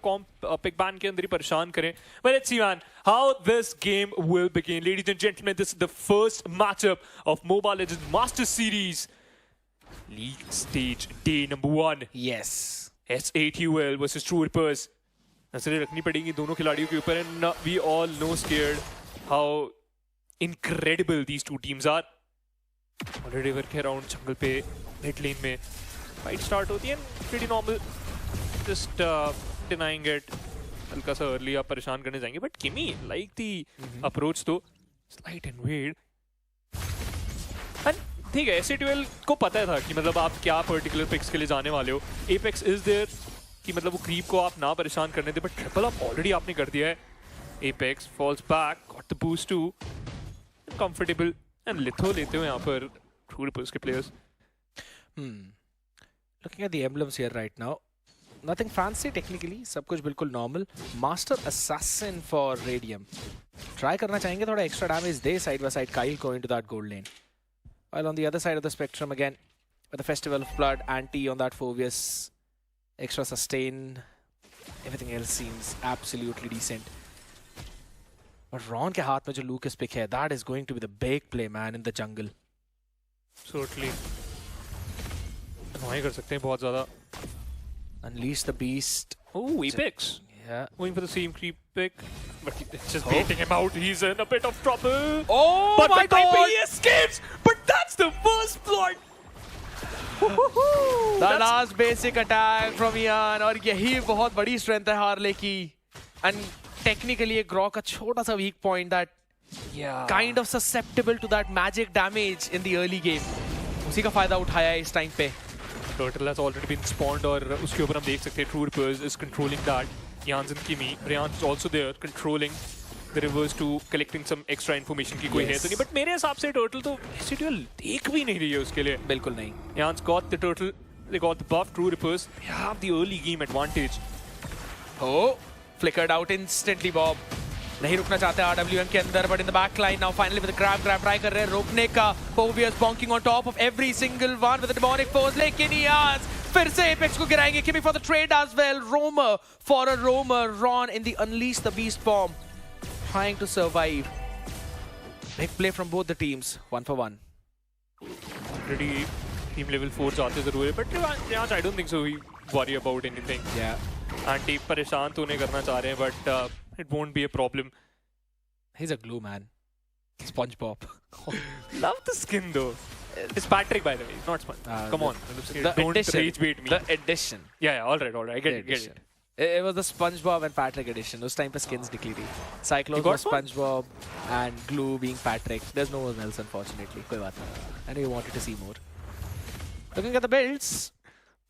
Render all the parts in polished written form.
Pick ban के अंदर ही परेशान करें. But let's see man how this game will begin. Ladies and gentlemen, this is the first matchup of Mobile Legends Master Series League Stage Day number 1. Yes. S8UL versus True Rippers. नजरें रखनी पड़ेंगी दोनों खिलाड़ियों के ऊपर. And we all know scared how incredible these two teams are. Already river के around jungle पे mid lane में fight start होती है. Pretty normal. Just denying it. हल्का सा early आप परेशान करने जाएंगे. But Kimmy like the approach तो slight and weird. And ठीक है, S8UL को पता था कि मतलब आप क्या पर्टिकुलर पिक्स के लिए जाने वाले हो. Apex is there कि मतलब वो क्रीप को आप ना परेशान करने दे. बट ट्रिपल आप ऑलरेडी आपने कर दिया है. Apex falls back, got the boost too. Comfortable and Litho लेते हो यहाँ पर True Rippers के players. Looking at the emblems here right now, nothing fancy technically, सब कुछ बिल्कुल normal. Master Assassin for Radium. Try करना चाहेंगे थोड़ा extra damage they side by side Kyle को into that gold lane. While on the other side of the spectrum again, with the Festival of Blood, anti on that Phoveus, extra sustain, everything else seems absolutely decent. But Ron के हाथ में जो Lucas pick है, that is going to be the big play man in the jungle. Certainly. नहीं कर सकते हैं बहुत ज़्यादा. Unleash the beast. Oh, Apex. Yeah. Going for the same creep pick, but it's just baiting him out. He's in a bit of trouble. Oh but my God! He escapes. But that's the first blood. The last basic attack from Ian, और यही बहुत बड़ी strength है Harley की. And technically a Grok का छोटा सा weak point that kind of susceptible to that magic damage in the early game. उसी का फायदा उठाया है इस time पे. Turtle has already been spawned और उसके ऊपर हम देख सकते हैं True Rippers is controlling that. Jans and Kimmy, Ryan is also there controlling the rivers to collecting some extra information की कोई है तो नहीं. But मेरे हिसाब से Turtle तो S8UL देख भी नहीं रही है उसके लिए. बिल्कुल नहीं. Jan's got the Turtle, they got the buff. True Rippers, they have the early game advantage. Oh, flickered out instantly Bob. नहीं रुकना चाहते RWM के अंदर, but in the back line now finally with the grab try कर रहे हैं रोकने का. Phoveus bonking on top of every single one with the demonic force, लेकिन Jans फिर से Apex को गिराएंगे. Kimmy for the trade as well. Roamer for a roamer. Ron in the Unleash the Beast bomb, trying to survive. Big play from both the teams. 1 for 1. Already team level 4 जाते ज़रूर है, but Jans I don't think so he worry about anything. Yeah. Anti परेशान तो नहीं करना चाह रहे हैं, but it won't be a problem. He's a glue man. SpongeBob. Love the skin though. It's Patrick, by the way, not Sponge. Come on, don't rage bait me. The edition. Yeah, all right. I get it. It was the SpongeBob and Patrick edition. Those time पे skins निकली थी. Cyclone was SpongeBob and Glue being Patrick. There's no one else unfortunately. कोई बात नहीं. I know you wanted to see more. Looking at the builds.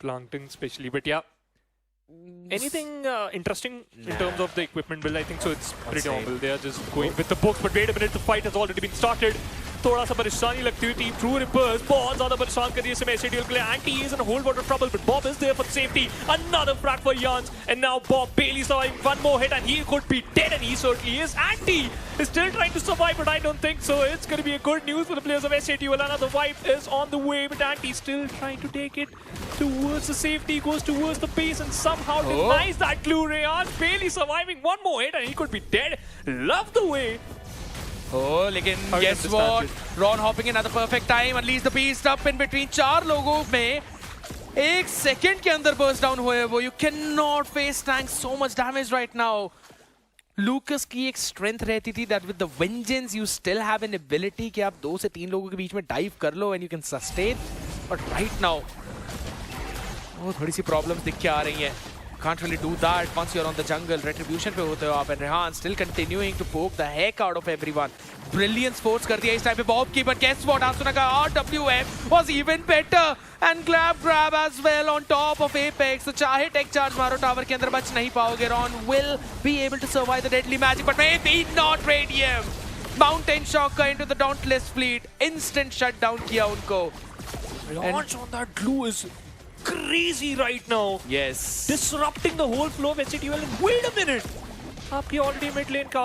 Plankton especially, but yeah. Anything interesting in terms of the equipment build? I think so. It's pretty normal. They are just going with the books. But wait a minute, the fight has already been started. थोड़ा सा परेशानी लगती हुई team True Rippers बहुत ज़्यादा परेशान कर रही है इसमें S8UL के लिए. Anti is in a whole lot of trouble, but Bob is there for safety. Another frag for Jans, and now Bob Bailey surviving one more hit, and he could be dead, and he certainly is. Anti is still trying to survive, but I don't think so. It's going to be a good news for the players of S8UL. Another wipe is on the way, but Anti still trying to take it towards the safety, goes towards the base, and somehow denies that glue. Ryan Bailey surviving one more hit, and he could be dead. Love the way. Oh, लेकिन guess what? Ron hopping in at the perfect time. Unleash the beast up in between चार लोगों में. एक second के अंदर burst down हुए वो. You cannot face tank so much damage right now. Lucas की एक strength रहती थी that with the vengeance you still have an ability कि आप 2 से 3 लोगों के बीच में dive कर लो and you can sustain. But right now, वो थोड़ी सी problems दिख के आ रही हैं. Can't really do that once you're on the jungle. Retribution पे होते हो आप, and Rehan still continuing to poke the heck out of everyone. Brilliance force कर दिया इस टाइम पे Bob की, but guess what? Asuna का RWM was even better, and grab as well on top of Apex. तो चाहे tech charge मारो tower के अंदर बच नहीं पाओगे. Ron will be able to survive the deadly magic, but maybe not Radium. Mountain Shocker into the Dauntless fleet, instant shutdown किया उनको. Launch on that glue is crazy right now. Yes. Disrupting the whole flow of S8UL. Wait a minute. आपकी ultimate lane का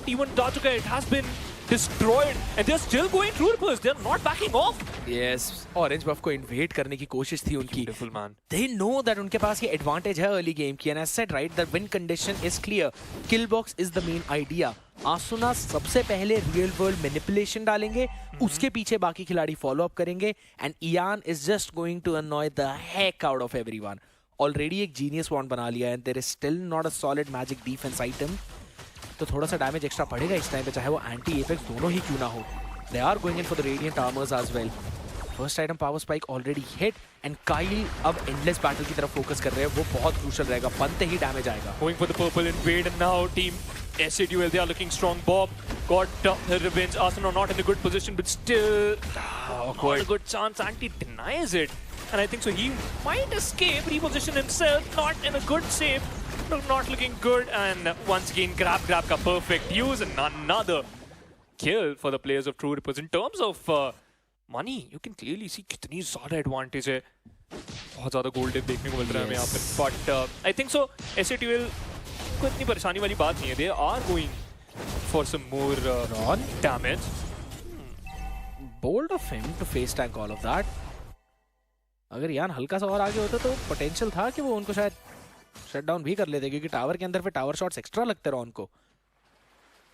T1 जा चुका है. It has been destroyed, and they're still going through Rippers. They're not backing off. Yes, orange buff को invade करने की कोशिश थी उनकी। Beautiful man. They know that उनके पास ये एडवांटेज है अर्ली गेम की, and as said right, the win condition is clear. Kill box is the main idea. आसुना सबसे पहले रियल वर्ल्ड मैनिपुलेशन डालेंगे, उसके पीछे बाकी खिलाड़ी फॉलो अप करेंगे, and Ian is just going to annoy the heck out of everyone. Already एक genius वॉन्ड बना लिया है, and there is still not a solid magic defense item. तो थोड़ा सा डैमेज एक्स्ट्रा पड़ेगा इस टाइम पे, चाहे वो एंटी एपेक्स दोनों ही क्यों ना हो। They are going in for the radiant armors as well. First item power spike already hit, and Kyle अब endless battle की तरफ फोकस कर रहे हैं, वो बहुत क्रूशल रहेगा, बनते ही डैमेज आएगा। Going for the purple invade, and now team SADUL, they are looking strong. Bob got her revenge. Arsenal not in a good position, but still not a good chance. Anti denies it, and I think so he might escape, reposition himself, not in a good shape, not looking good, and once again grab ka perfect use, and another kill for the players of True Rippers. In terms of money, you can clearly see कितनी ज़्यादा advantage है, बहुत ज़्यादा gold dip देखने को मिल रहा है हमें यहाँ पे, but I think so SATUL को इतनी परेशानी वाली बात नहीं है, they are going for some more damage. Bold of him to face tank all of that. अगर यान हल्का सा और आगे होता तो पोटेंशियल था कि वो उनको शायद शट डाउन भी कर लेते, क्योंकि टावर के अंदर पे टावर शॉट्स एक्स्ट्रा लगते रॉन को।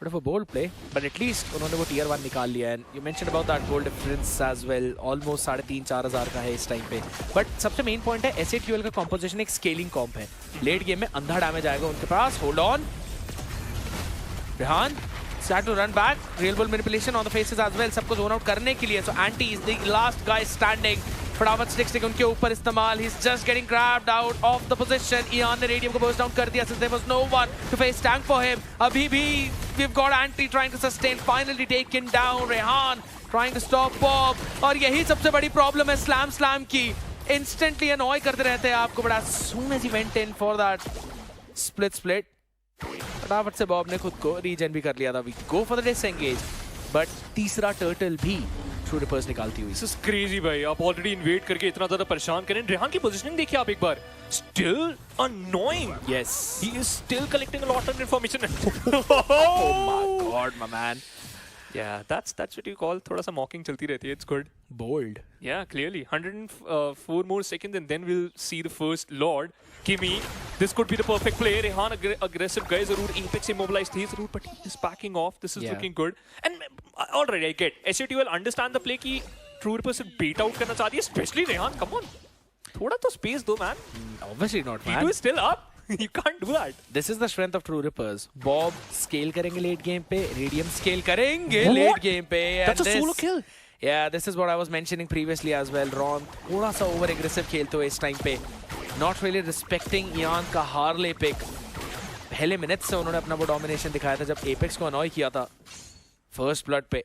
Bit of a bold play, but at least उन्होंने वो tier 1 निकाल लिया, and you mentioned about that goal difference as well, almost 3,500-4,000 का है इस टाइम पे। But सबसे मेन पॉइंट है SATUL का composition एक scaling comp है, लेट गेम में अंधा डैमेज आएगा उनके पास। Hold on, Rehan start to run back, real world manipulation on the faces as well, सबको zone out करने के लिए, so Anti is the last guy standing। फटाफट स्टिक उनके ऊपर इस्तेमाल, he's just getting grabbed out of the position. Ian ने radium को burst down कर दिया, since there was no one to face tank for him. अभी भी we've got Anti trying to sustain, finally taken down. Rehan trying to stop Bob, और यही सबसे बड़ी प्रॉब्लम है स्लैम की, instantly annoy करते रहते हैं आपको, but as soon as he went in for that split फटाफट से बॉब ने खुद को रीजन भी कर लिया था। We go for the disengage, but तीसरा टर्टल भी True Rippers निकालती हुई। This is crazy भाई, आप ऑलरेडी इन्वेड करके इतना ज़्यादा परेशान करें। रेहान की पोजीशनिंग देखिए आप एक बार, still annoying. Yes, he is still collecting a lot of information. oh my god, my man. Yeah, that's what you call थोड़ा सा mocking चलती रहती है. It's good. Bold. Yeah, clearly. 104 more seconds, and then we'll see the first Lord. Kimmy, this could be the perfect play. Rehan aggressive guy जरूर Apex immobilized थी जरूर, but he is backing off. This is looking good. And alright, I get. SATUL understand the play कि True Rippers से beat out करना चाहती है, especially Rehan. Come on, थोड़ा तो space दो man. Obviously not, man. T2 is still up. You can't do that. This is the strength of True Rippers. Bob scale करेंगे late game पे, Radium scale करेंगे late game पे. That's a solo kill. Yeah, this is what I was mentioning previously as well. Ron थोड़ा सा over aggressive खेलते हुए इस time पे, not really respecting Ian का Harley pick. पहले मिनट से उन्होंने अपना वो domination दिखाया था जब Apex को annoy किया था first blood पे.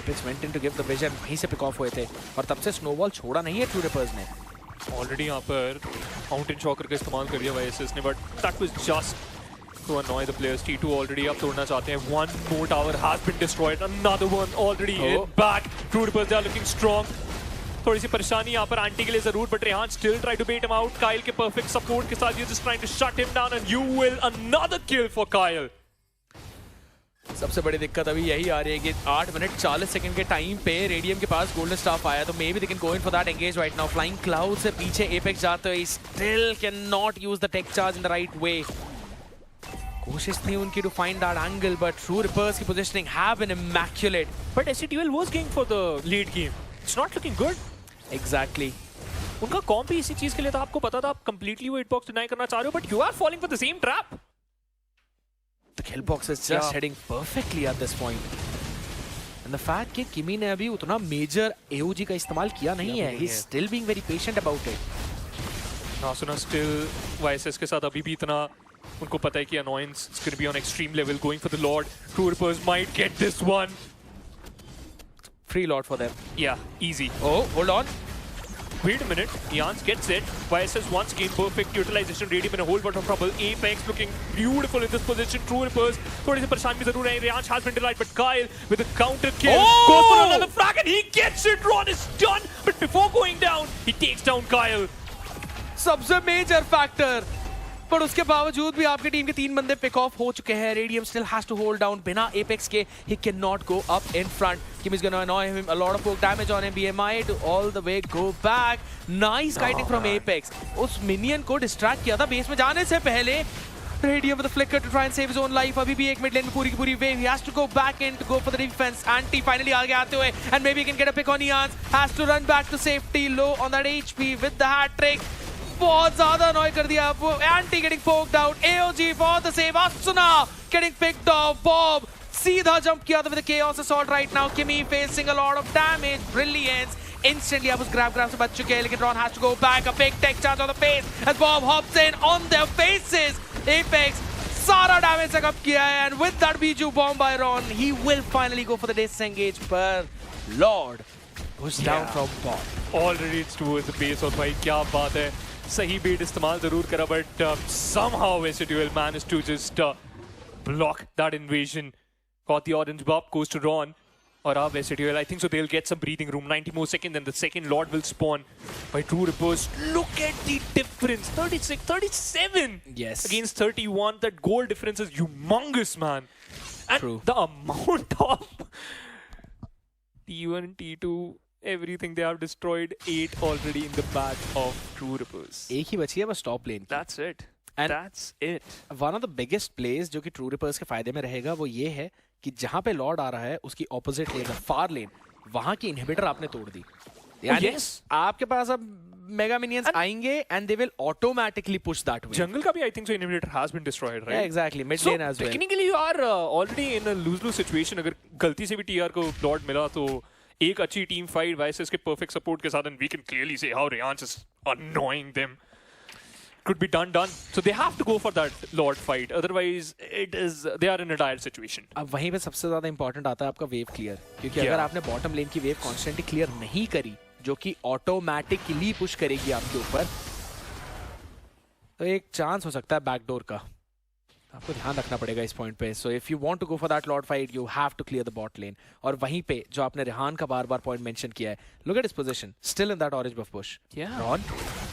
Apex went in to give the vision, वहीं से pick off हुए थे, और तब से snowball छोड़ा नहीं है True Rippers ने। ऑलरेडी यहाँ पर माउंटेन शॉकर का इस्तेमाल कर दिया YSS ने, but that was just to annoy the players. T2 already अब तोड़ना चाहते हैं। One more tower has been destroyed, another one already in back. True Rippers are looking strong. थोड़ी सी परेशानी यहाँ पर आंटी के लिए जरूर, but Rehan still try to bait him out. Kyle के परफेक्ट सपोर्ट के साथ, you just trying to shut him down, and you will another kill for Kyle. सबसे बड़ी दिक्कत अभी यही आ रही है कि 8 मिनट 40 सेकंड के टाइम पे रेडियम के पास गोल्डन स्टाफ आया, तो maybe they can go in for that engage right now. Flying cloud से पीछे एपेक्स जाते हुए still can not use the tech charge in the right way. कोशिश थी उनकी to find that angle, but True Rippers की positioning have been immaculate, but SATUL was going for the lead game. It's not looking good. Exactly, उनका कॉम्प ही इसी चीज के लिए था, आपको पता था आप कंप्लीटली वो हिटबॉक्स डिनाई करना चाह रहे हो, but you are falling for the same trap. The kill box is just heading perfectly at this point. And the fact कि किमी ने अभी उतना मेजर AOG का इस्तेमाल किया नहीं है, he's still being very patient about it. नासुना still YSS के साथ अभी भी इतना उनको पता है कि annoyance is going to be on extreme level, going for the Lord. True Rippers might get this one. Free Lord for them. Yeah, easy. Oh, hold on. Wait a minute, Ians gets it. YSS once again perfect utilization, Radium in a whole lot of trouble. Apex looking beautiful in this position. True Rippers थोड़ी सी परेशान भी जरूर है. Rehansh has been denied, but Kyle with a counter kill goes for another frag and he gets it. Ron is done, but before going down, he takes down Kyle. सबसे major factor, पर उसके बावजूद भी आपकी team के 3 बंदे pick of हो चुके हैं. Radium still has to hold down. बिना एपेक्स के ही can not go up in front. Kim is gonna annoy him. A lot of poke damage on him. BMI to all the way go back. Nice kiting from Apex. उस minion को distract किया था base में जाने से पहले. Radium with a flicker to try and save his own life. अभी भी एक mid lane में पूरी की पूरी wave. He has to go back in to go for the defense. Anti finally आगे आते हुए and maybe he can get a pick on Ians. Has to run back to safety. Low on that HP with the hat trick. बहुत ज़्यादा annoy कर दिया. Anti getting poked out. AOG for the save. Asuna getting picked off. Bob सीधा jump किया था with the chaos assault right now. Kimmy facing a lot of damage. Brilliance. Instantly अब उस grab से बच चुके हैं लेकिन Ron has to go back. A big tech charge on the face as Bob hops in on their faces. Apex सारा damage से cup किया है and with that Biju bomb by Ron, he will finally go for the disengage. पर Lord push down from Bob. Already it's towards the base और भाई क्या बात है. सही बेट इस्तेमाल जरूर करा but somehow Residual managed to just block that invasion. Got the orange buff, goes to Ron. Or Residual, I think so they'll get some breathing room. 90 more seconds, then the second Lord will spawn. By True Rippers, look at the difference. 36, 37 Yes. against 31. That goal difference is humongous, man. And True. the amount of T1, T2, everything they have destroyed. 8 already in the bag of True Rippers. एक ही बची है बस top lane. That's it. And that's it. One of the biggest place जो कि true reapers के फायदे में रहेगा वो ये है कि जहां पे लॉर्ड आ रहा है उसकी ऑपोजिट लेन फार लेन वहां की इनहिबिटर आपने तोड़ दी. यानी yes. आपके पास अब मेगा मिनियंस आएंगे and they will automatically push that way. Jungle का भी I think so inhibitor has been destroyed, right? Yeah, exactly. Mid So lane as well. technically you are already in a lose-lose situation. अगर गलती से भी TR को Lord मिला तो एक अच्छी टीम फाइट Vices के perfect support के साथ and we can clearly say how Rayance is annoying them. Could be done. So they have to go for that Lord fight. Otherwise, they are in a dire situation. अब वहीं पे सबसे ज्यादा important आता है आपका वेव क्लियर, क्योंकि अगर आपने बॉटम लेन की वेव कॉन्स्टेंटली क्लियर नहीं करी जो कि ऑटोमेटिकली पुश करेगी आपके ऊपर, तो एक चांस हो सकता है बैकडोर का. आपको ध्यान रखना पड़ेगा इस पॉइंट पे. So if you want to go for that lord fight you have to clear the bot lane. और वहीं पे जो आपने रेहान का बार बार पॉइंट मेंशन किया है, look at his position still in that orange buff push.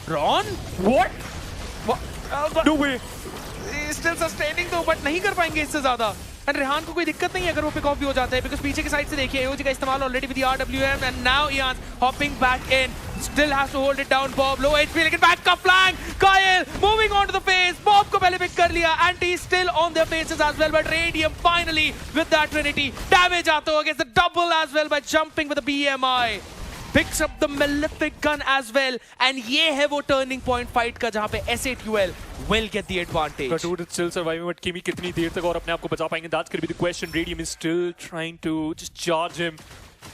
Ron What? No way. Still sustaining तो but नहीं कर पाएंगे इससे ज्यादा. एंड रेहान को कोई दिक्कत नहीं है अगर वो पिक ऑफ भी हो जाता है बिकॉज़ पीछे की साइड से देखिए एओजी का इस्तेमाल already with the RWM and now Ian hopping back in. Still has to hold it down. Bob low HP लेकिन बैक का flank. Kyle moving on to the face. Bob को पहले पिक कर लिया. Andy still on their faces as well but Radium finally with that trinity damage आता है against the double as well by jumping with the BMI. Picks up the malefic gun as well, and ये है वो turning point fight का जहाँ पे S8UL will get the advantage. But dude, it's still surviving. But Kimmy कितनी देर तक और अपने आप को बचा पाएंगे? That's going to be the question. Radium is still trying to just charge him.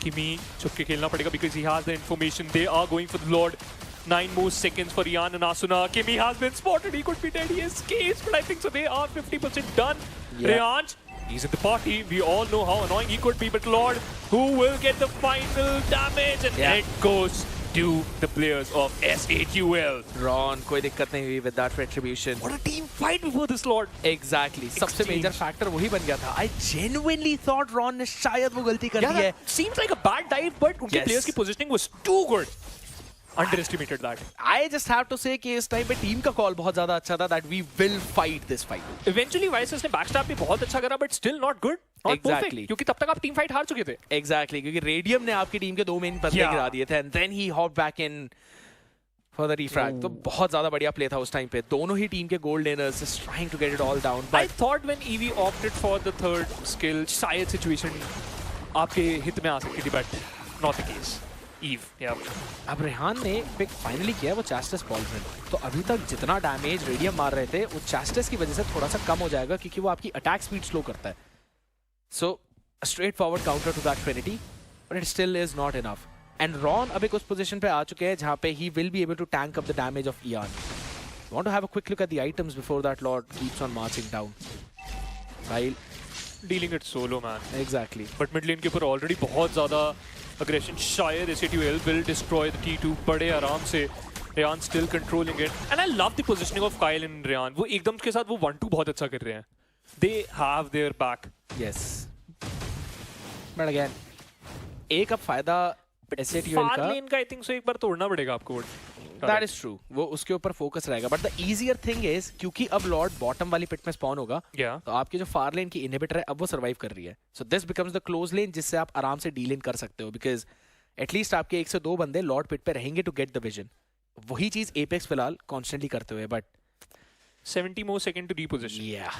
Kimmy छुप के खेलना पड़ेगा because he has the information. They are going for the Lord. 9 more seconds for Ian and Asuna. Kimmy has been spotted. He could be dead. He escapes, but I think so they are 50% done. Yeah. Rayance, he's in the party. We all know how annoying he could be, but Lord, who will get the final damage? And it goes to the players of S8UL. Ron, कोई दिक्कत नहीं हुई with that retribution. What a team fight before this, Lord. Exactly. सबसे major factor वही बन गया था. I genuinely thought Ron ने शायद वो गलती कर दी है. Seems like a bad dive, but उनके players की positioning was too good. Underestimated that. I just have to say कि इस टाइम पे टीम का कॉल बहुत ज्यादा अच्छा था that we will fight this fight. Eventually Vices ने backstab भी बहुत अच्छा करा, but still not good. Not Exactly. perfect. क्योंकि तब तक आप टीम फाइट हार चुके थे. Exactly. क्योंकि रेडियम ने आपकी टीम के 2 मेन बंदे गिरा दिए थे and then he hopped back in for the refrag. तो बहुत ज्यादा बढ़िया प्ले था उस टाइम पे. दोनों ही टीम के gold learners just trying to get it all down. I thought when EV opted for the third skill, शायद situation आपके हित में आ सकती थी, but not the case. Eve, yeah. अब रेहान ने पिक फाइनली किया वो चास्टस पॉल्ट्रन. तो अभी तक जितना डैमेज रेडियम मार रहे थे वो चास्टस की वजह से थोड़ा सा कम हो जाएगा क्योंकि वो आपकी अटैक स्पीड स्लो करता है. So straight forward counter to that trinity but it still is not enough. And Ron अब एक उस पोजीशन पे आ चुके हैं जहां पे ही will be able to tank up the damage of Ian. Want to have a quick look at the items before that lord keeps on marching down. While Dealing it solo, man. एग्जैक्टली. But mid lane के ऊपर already बहुत ज़्यादा aggression. शायद S8UL will destroy the T2 बड़े आराम से. Ryan still controlling it. And I love the positioning of Kyle and Ryan. वो एकदम के साथ वो 1-2 बहुत अच्छा कर रहे हैं. They have their back. Yes. But again, एक अब फायदा S8UL Far का lane का I think so एक बार तोड़ना पड़ेगा आपको. दैट इज ट्रू, वो उसके ऊपर फोकस रहेगा. But the easier thing is क्योंकि अब लॉर्ड बॉटम वाली पिट में स्पॉन होगा, तो आपकी जो फार लेन की इनहिबिटर है अब वो सर्वाइव कर रही है. So this becomes the close lane जिससे आप आराम से डील इन कर सकते हो, बिकॉज एटलीस्ट आपके 1 से 2 बंदे लॉर्ड पिट पे रहेंगे टू गेट द विजन. वही चीज एपेक्स फिलहाल कॉन्स्टेंटली करते हुए. But 70 more second to reposition. yeah,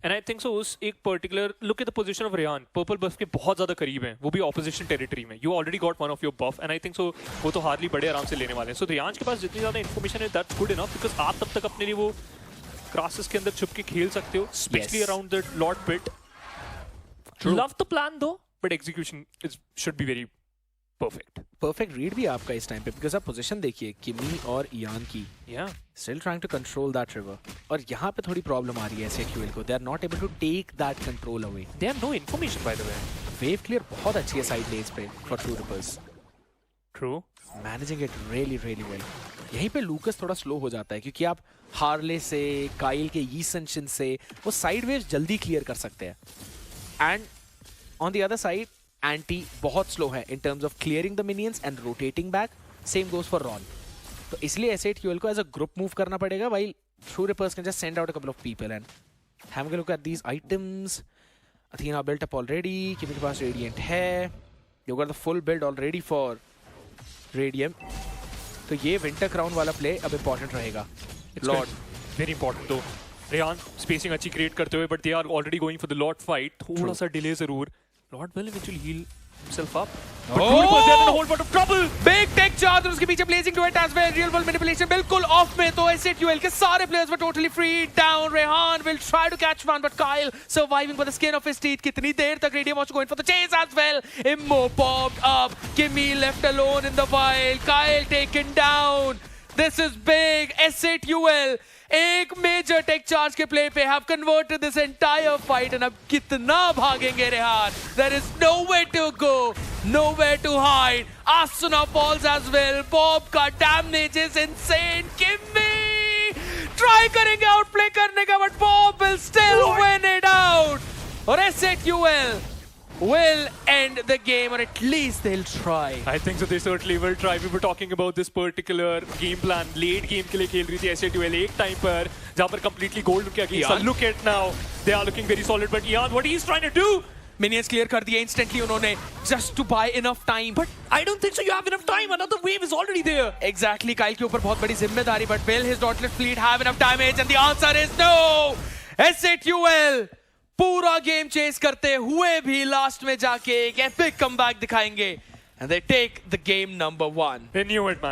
And I think so उस एक particular look at the position of Ryan, purple buff के बहुत ज़्यादा करीब हैं, वो भी opposition territory में. You already got one of your buff, and I think so वो तो हार्डली बड़े आराम से लेने वाले हैं. So Ryan के पास जितनी ज़्यादा information है, that's good enough because आप तब तक अपने लिए वो crosses के अंदर छुप के खेल सकते हो, especially around the Lord pit. True. Love the plan though, but execution should be very perfect. Perfect read भी आपका इस टाइम पे, बिकॉज आप पोजीशन देखिए किमी और इयान की. Yeah. Still trying to control that river. और यहाँ पे थोड़ी प्रॉब्लम आ रही है SAQL को. They are not able to take that control away. They have no information by the way. Wave clear बहुत अच्छी है साइड लेन्स पे for True Rippers. True. Managing it really really well. यहीं पे लूकस थोड़ा स्लो हो जाता है क्योंकि आप हार्ले से, काइल के यीसेंशन से वो साइड वेव्स जल्दी क्लियर कर सकते हैं. And on the other side anti बहुत स्लो है in terms of clearing the minions and rotating back. Same goes for Ron. तो इसलिए SAQL को एज अ ग्रुप मूव करना पड़ेगा, while True Rippers can just send out a couple of people. And having a look at these items, Athena built up already. किमी के पास Radiant है. You got the full build already for Radium. तो ये Winter Crown वाला play अब important रहेगा. Lord Very important though. Ryan spacing अच्छी create करते हुए, but they are already going for the Lord fight. थोड़ा सा delay जरूर. Lord will eventually heal himself up. But True Rippers, they're in a whole lot of trouble. Big tech charge और उसके पीछे blazing to it as well. Real world manipulation बिल्कुल off में, तो SAQL के सारे players were totally free down. Rehan will try to catch one, but Kyle surviving by the skin of his teeth. कितनी देर तक Radium was going for the chase as well. Immo popped up. Kimmy left alone in the wild. Kyle taken down. This is big. SAQL एक major take charge के play पे have converted this entire fight. And अब कितना भागेंगे Rehan? There is nowhere to go, nowhere to hide. Asuna falls as well. Bob का damage is insane. Kimmy try करेंगे outplay करने का, but Bob will still win it out. और SAQL will end the game, or at least they'll try. I think so. They certainly will try. We were talking about this particular game plan. Late game के लिए खेल रही थी SAQL एक time पर, जहाँ पर completely gold के against. So look at now. They are looking very solid. But Ian, what he's trying to do? Minions clear कर दिए instantly उन्होंने, just to buy enough time. But I don't think so. You have enough time. Another wave is already there. Exactly. Kyle के ऊपर बहुत बड़ी जिम्मेदारी. But will his Dauntless fleet have enough damage? And the answer is no. SAQL पूरा game chess करते हुए भी last में जाके एक एपिक कमबैक दिखाएंगे. And they take the game number 1. They knew it, man.